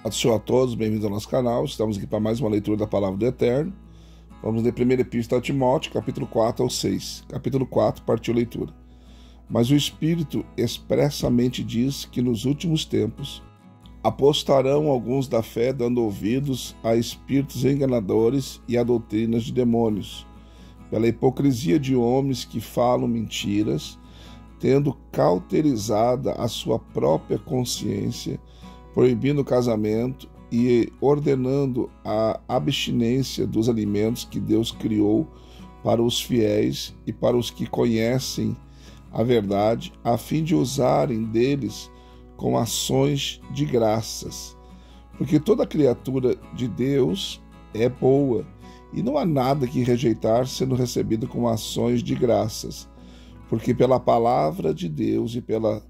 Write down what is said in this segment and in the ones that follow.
Atenção a todos, bem-vindos ao nosso canal. Estamos aqui para mais uma leitura da Palavra do Eterno. Vamos ler 1ª Epístola a Timóteo, capítulo 4 ao 6. Capítulo 4, partiu leitura. Mas o Espírito expressamente diz que nos últimos tempos apostarão alguns da fé, dando ouvidos a espíritos enganadores e a doutrinas de demônios, pela hipocrisia de homens que falam mentiras, tendo cauterizada a sua própria consciência, proibindo o casamento e ordenando a abstinência dos alimentos que Deus criou para os fiéis e para os que conhecem a verdade, a fim de usarem deles com ações de graças. Porque toda criatura de Deus é boa, e não há nada que rejeitar sendo recebido com ações de graças, porque pela palavra de Deus e pela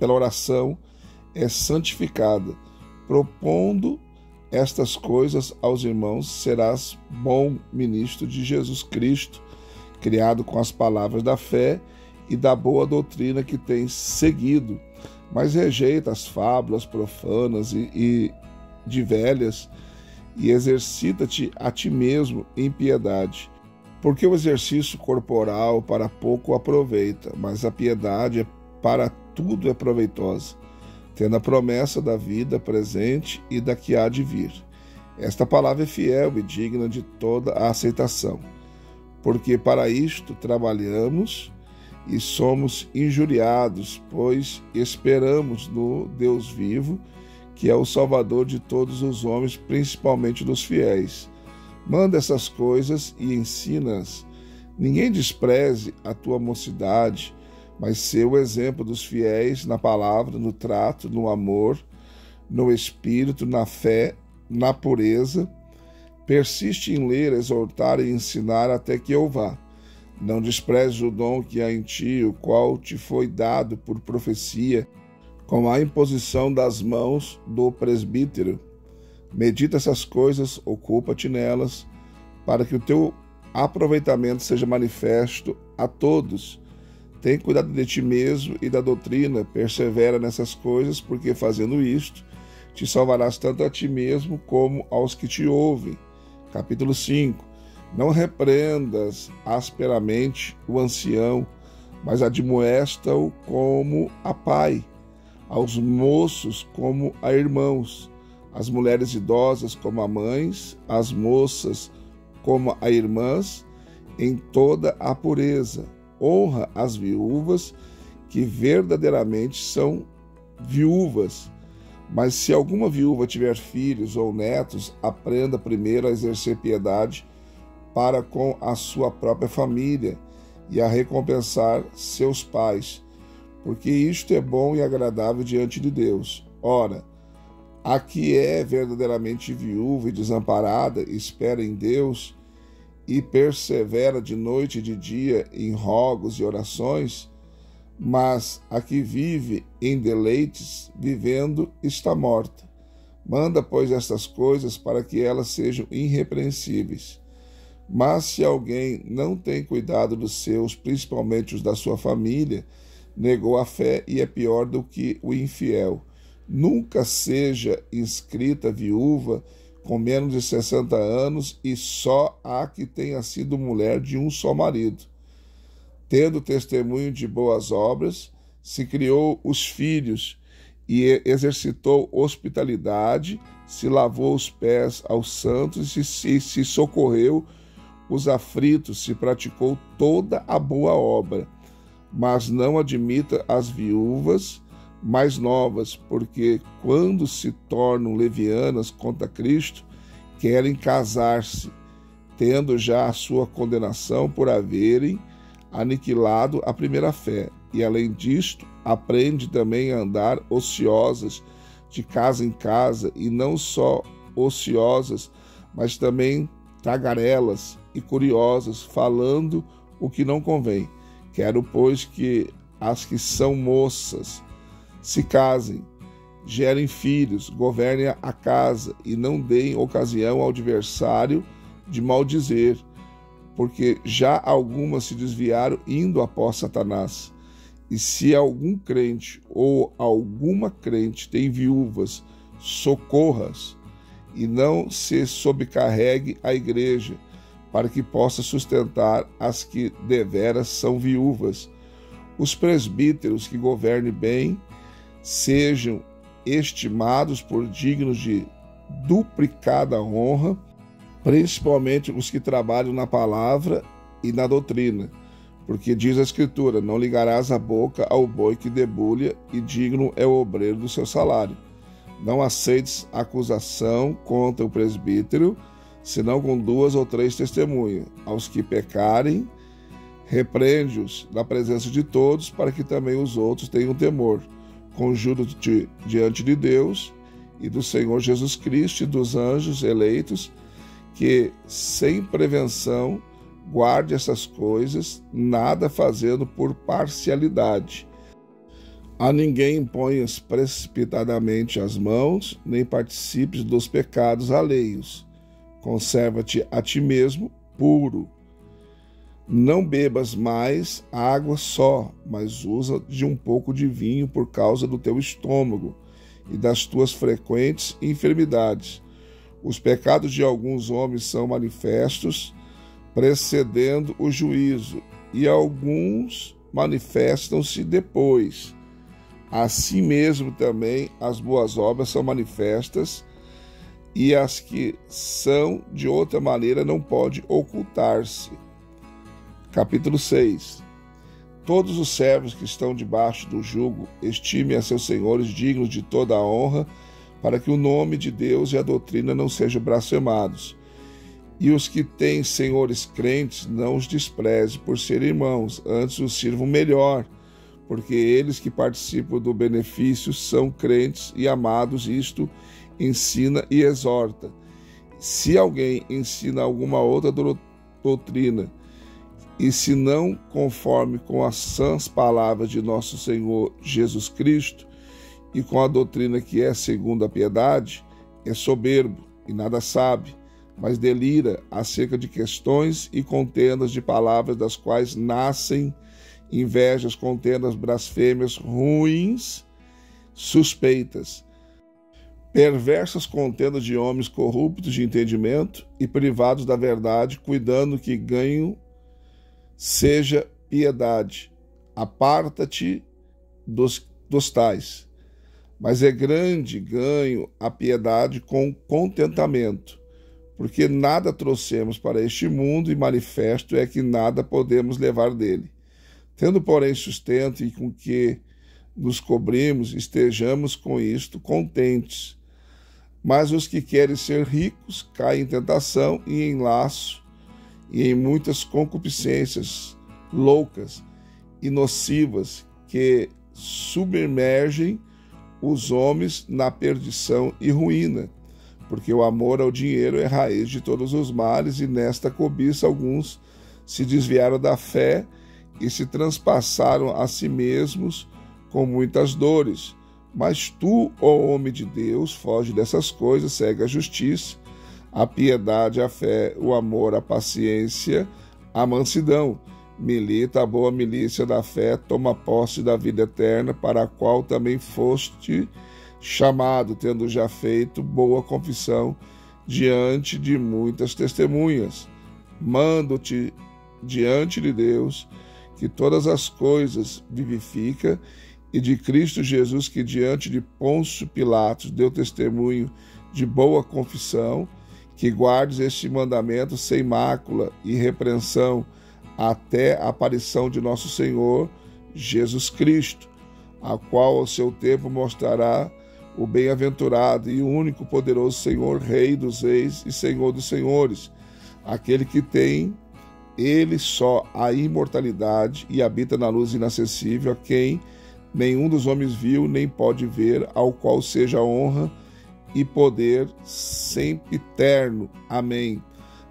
oração é santificada. Propondo estas coisas aos irmãos, serás bom ministro de Jesus Cristo, criado com as palavras da fé e da boa doutrina que tens seguido, mas rejeita as fábulas profanas e de velhas, e exercita-te a ti mesmo em piedade. Porque o exercício corporal para pouco aproveita, mas a piedade para tudo é proveitosa, tendo a promessa da vida presente e da que há de vir. Esta palavra é fiel e digna de toda a aceitação, porque para isto trabalhamos e somos injuriados, pois esperamos no Deus vivo, que é o Salvador de todos os homens, principalmente dos fiéis. Manda essas coisas e ensina-as. Ninguém despreze a tua mocidade, mas ser o exemplo dos fiéis na palavra, no trato, no amor, no espírito, na fé, na pureza. Persiste em ler, exortar e ensinar até que eu vá. Não desprezes o dom que há em ti, o qual te foi dado por profecia, com a imposição das mãos do presbítero. Medita essas coisas, ocupa-te nelas, para que o teu aproveitamento seja manifesto a todos. Tem cuidado de ti mesmo e da doutrina, persevera nessas coisas, porque fazendo isto, te salvarás tanto a ti mesmo como aos que te ouvem. Capítulo 5. Não repreendas asperamente o ancião, mas admoesta-o como a pai, aos moços como a irmãos, as mulheres idosas como a mães, as moças como a irmãs, em toda a pureza. Honra as viúvas, que verdadeiramente são viúvas. Mas se alguma viúva tiver filhos ou netos, aprenda primeiro a exercer piedade para com a sua própria família e a recompensar seus pais, porque isto é bom e agradável diante de Deus. Ora, a que é verdadeiramente viúva e desamparada, espera em Deus e persevera de noite e de dia em rogos e orações, mas a que vive em deleites, vivendo, está morta. Manda, pois, estas coisas para que elas sejam irrepreensíveis. Mas se alguém não tem cuidado dos seus, principalmente os da sua família, negou a fé e é pior do que o infiel. Nunca seja inscrita viúva com menos de 60 anos, e só a que tenha sido mulher de um só marido. Tendo testemunho de boas obras, se criou os filhos e exercitou hospitalidade, se lavou os pés aos santos e se socorreu os aflitos, se praticou toda a boa obra. Mas não admita as viúvas mais novas, porque quando se tornam levianas contra Cristo, querem casar-se, tendo já a sua condenação por haverem aniquilado a primeira fé. E além disto, aprende também a andar ociosas de casa em casa, e não só ociosas, mas também tagarelas e curiosas, falando o que não convém. Quero, pois, que as que são moças se casem, gerem filhos, governem a casa e não deem ocasião ao adversário de maldizer, porque já algumas se desviaram indo após Satanás. E se algum crente ou alguma crente tem viúvas socorras e não se sobrecarregue a igreja, para que possa sustentar as que deveras são viúvas. Os presbíteros que governem bem sejam estimados por dignos de duplicada honra, principalmente os que trabalham na palavra e na doutrina, porque diz a Escritura: não ligarás a boca ao boi que debulha, e digno é o obreiro do seu salário. Não aceites acusação contra o presbítero, senão com 2 ou 3 testemunhas. Aos que pecarem, repreende-os na presença de todos, para que também os outros tenham temor. Conjuro-te diante de Deus e do Senhor Jesus Cristo e dos anjos eleitos, que sem prevenção guarde essas coisas, nada fazendo por parcialidade. A ninguém imponhas precipitadamente as mãos, nem participes dos pecados alheios. Conserva-te a ti mesmo puro. Não bebas mais água só, mas usa de um pouco de vinho por causa do teu estômago e das tuas frequentes enfermidades. Os pecados de alguns homens são manifestos, precedendo o juízo, e alguns manifestam-se depois. Assim mesmo também as boas obras são manifestas, e as que são de outra maneira não pode ocultar-se. Capítulo 6. Todos os servos que estão debaixo do jugo estimem a seus senhores dignos de toda a honra, para que o nome de Deus e a doutrina não sejam blasfemados. E os que têm senhores crentes não os despreze por serem irmãos, antes os sirvam melhor, porque eles que participam do benefício são crentes e amados. Isto ensina e exorta. Se alguém ensina alguma outra doutrina, e se não conforme com as sãs palavras de nosso Senhor Jesus Cristo, e com a doutrina que é segundo a piedade, é soberbo e nada sabe, mas delira acerca de questões e contendas de palavras, das quais nascem invejas, contendas, blasfêmias, ruins, suspeitas, perversas contendas de homens corruptos de entendimento e privados da verdade, cuidando que ganho seja piedade. Aparta-te dos tais. Mas é grande ganho a piedade com contentamento, porque nada trouxemos para este mundo, e manifesto é que nada podemos levar dele. Tendo, porém, sustento e com que nos cobrimos, estejamos com isto contentes. Mas os que querem ser ricos caem em tentação e em laço, e em muitas concupiscências loucas e nocivas, que submergem os homens na perdição e ruína, porque o amor ao dinheiro é raiz de todos os males, e nesta cobiça alguns se desviaram da fé e se transpassaram a si mesmos com muitas dores. Mas tu, ó homem de Deus, foge dessas coisas, segue a justiça, a piedade, a fé, o amor, a paciência, a mansidão. Milita a boa milícia da fé, toma posse da vida eterna, para a qual também foste chamado, tendo já feito boa confissão diante de muitas testemunhas. Mando-te diante de Deus, que todas as coisas vivifica, e de Cristo Jesus, que diante de Pôncio Pilatos deu testemunho de boa confissão, que guardes este mandamento sem mácula e repreensão, até a aparição de nosso Senhor Jesus Cristo, a qual ao seu tempo mostrará o bem-aventurado e único poderoso Senhor, Rei dos reis e Senhor dos senhores, aquele que tem ele só a imortalidade e habita na luz inacessível, a quem nenhum dos homens viu nem pode ver, ao qual seja honra e poder sempre eterno. Amém.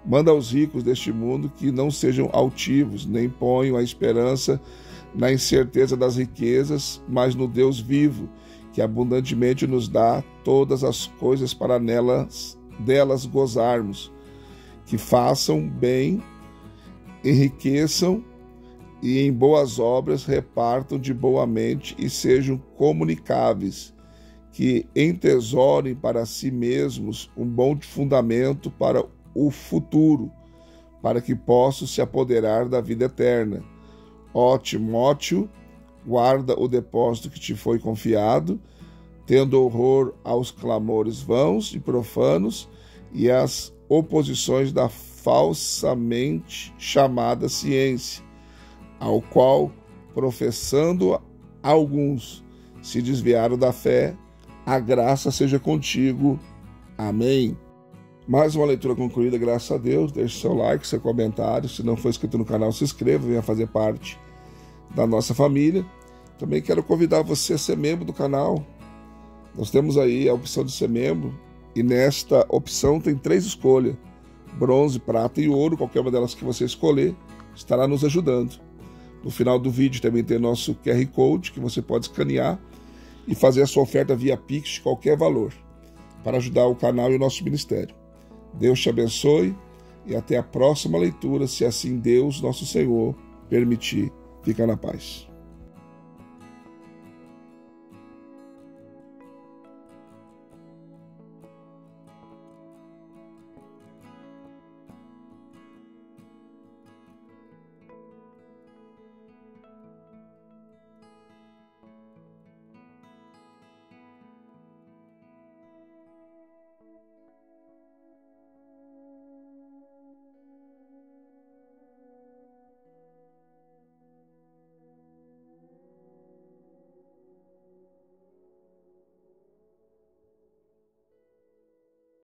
Manda aos ricos deste mundo que não sejam altivos, nem ponham a esperança na incerteza das riquezas, mas no Deus vivo, que abundantemente nos dá todas as coisas para delas gozarmos. Que façam bem, enriqueçam e em boas obras repartam de boa mente e sejam comunicáveis. que entesorem para si mesmos um bom fundamento para o futuro, para que possam se apoderar da vida eterna. Ó Timóteo, guarda o depósito que te foi confiado, tendo horror aos clamores vãos e profanos e às oposições da falsamente chamada ciência, ao qual, professando alguns, se desviaram da fé. A graça seja contigo. Amém. Mais uma leitura concluída, graças a Deus. Deixe seu like, seu comentário. Se não for inscrito no canal, se inscreva, venha fazer parte da nossa família. Também quero convidar você a ser membro do canal. Nós temos aí a opção de ser membro, e nesta opção tem 3 escolhas: bronze, prata e ouro. Qualquer uma delas que você escolher estará nos ajudando. No final do vídeo também tem nosso QR Code, que você pode escanear e fazer a sua oferta via Pix de qualquer valor, para ajudar o canal e o nosso ministério. Deus te abençoe e até a próxima leitura, se assim Deus, nosso Senhor, permitir. Fica na paz.